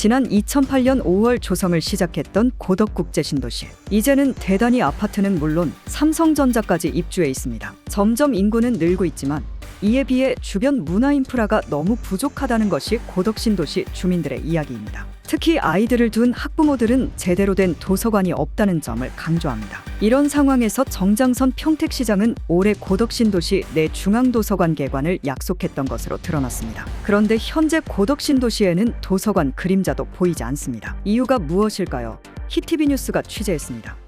지난 2008년 5월 조성을 시작했던 고덕국제신도시. 이제는 대단히 아파트는 물론 삼성전자까지 입주해 있습니다. 점점 인구는 늘고 있지만 이에 비해 주변 문화 인프라가 너무 부족하다는 것이 고덕신도시 주민들의 이야기입니다. 특히 아이들을 둔 학부모들은 제대로 된 도서관이 없다는 점을 강조합니다. 이런 상황에서 정장선 평택시장은 올해 고덕신도시 내 중앙도서관 개관을 약속했던 것으로 드러났습니다. 그런데 현재 고덕신도시에는 도서관 그림자도 보이지 않습니다. 이유가 무엇일까요? 히티비 뉴스가 취재했습니다.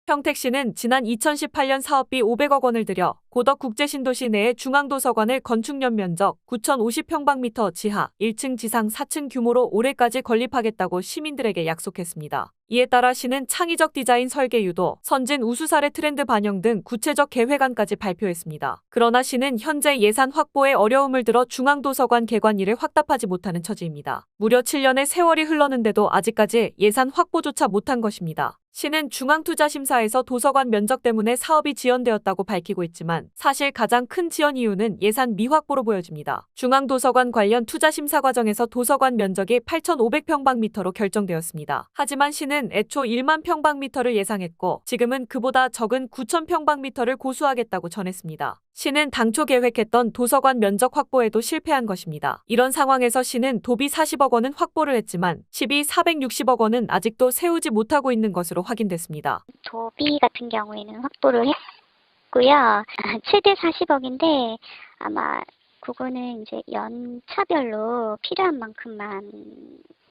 평택시는 지난 2018년 사업비 500억 원을 들여 고덕국제신도시 내에 중앙도서관을 건축 연면적 9,050평방미터 지하 1층 지상 4층 규모로 올해까지 건립하겠다고 시민들에게 약속했습니다. 이에 따라 시는 창의적 디자인 설계 유도, 선진 우수 사례 트렌드 반영 등 구체적 계획안까지 발표했습니다. 그러나 시는 현재 예산 확보에 어려움을 들어 중앙도서관 개관일을 확답하지 못하는 처지입니다. 무려 7년의 세월이 흘렀는데도 아직까지 예산 확보조차 못한 것입니다. 시는 중앙투자심사에서 도서관 면적 때문에 사업이 지연되었다고 밝히고 있지만 사실 가장 큰 지연 이유는 예산 미확보로 보여집니다. 중앙도서관 관련 투자심사 과정에서 도서관 면적이 8,500평방미터로 결정되었습니다. 하지만 시는 애초 1만 평방미터를 예상했고 지금은 그보다 적은 9,000평방미터를 고수하겠다고 전했습니다. 시는 당초 계획했던 도서관 면적 확보에도 실패한 것입니다. 이런 상황에서 시는 도비 40억 원은 확보를 했지만 시비 460억 원은 아직도 세우지 못하고 있는 것으로 확인됐습니다. 도비 같은 경우에는 확보를 했고요. 최대 40억인데 아마 그거는 이제 연차별로 필요한 만큼만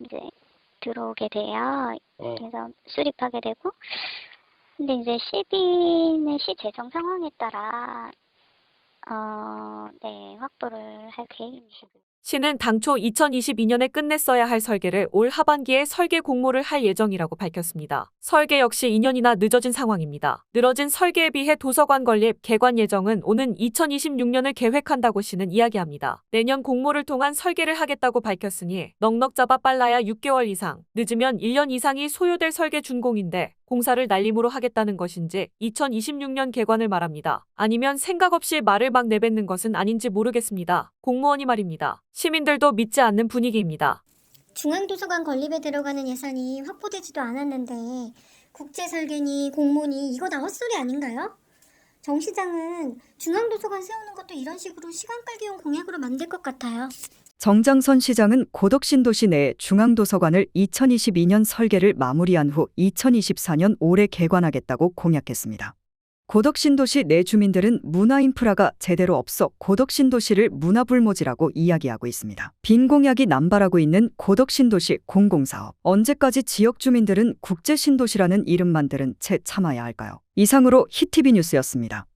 이제 들어오게 돼요. 그래서 수립하게 되고, 근데 이제 시비는 시 재정 상황에 따라 확보를 할 계획입니다. 시는 당초 2022년에 끝냈어야 할 설계를 올 하반기에 설계 공모를 할 예정이라고 밝혔습니다. 설계 역시 2년이나 늦어진 상황입니다. 늘어진 설계에 비해 도서관 건립 개관 예정은 오는 2026년을 계획한다고 시는 이야기합니다. 내년 공모를 통한 설계를 하겠다고 밝혔으니 넉넉 잡아 빨라야 6개월 이상, 늦으면 1년 이상이 소요될 설계 준공인데 공사를 날림으로 하겠다는 것인지 2026년 개관을 말합니다. 아니면 생각 없이 말을 막 내뱉는 것은 아닌지 모르겠습니다. 공무원이 말입니다. 시민들도 믿지 않는 분위기입니다. 중앙도서관 건립에 들어가는 예산이 확보되지도 않았는데 국제설계니 공모니 이거 다 헛소리 아닌가요? 정 시장은 중앙도서관 세우는 것도 이런 식으로 시간 끌기용 공약으로 만들 것 같아요. 정장선 시장은 고덕신도시 내 중앙도서관을 2022년 설계를 마무리한 후 2024년 올해 개관하겠다고 공약했습니다. 고덕신도시 내 주민들은 문화 인프라가 제대로 없어 고덕신도시를 문화불모지라고 이야기하고 있습니다. 빈 공약이 남발하고 있는 고덕신도시 공공사업. 언제까지 지역 주민들은 국제신도시라는 이름만 들은 채 참아야 할까요? 이상으로 히티비 뉴스였습니다.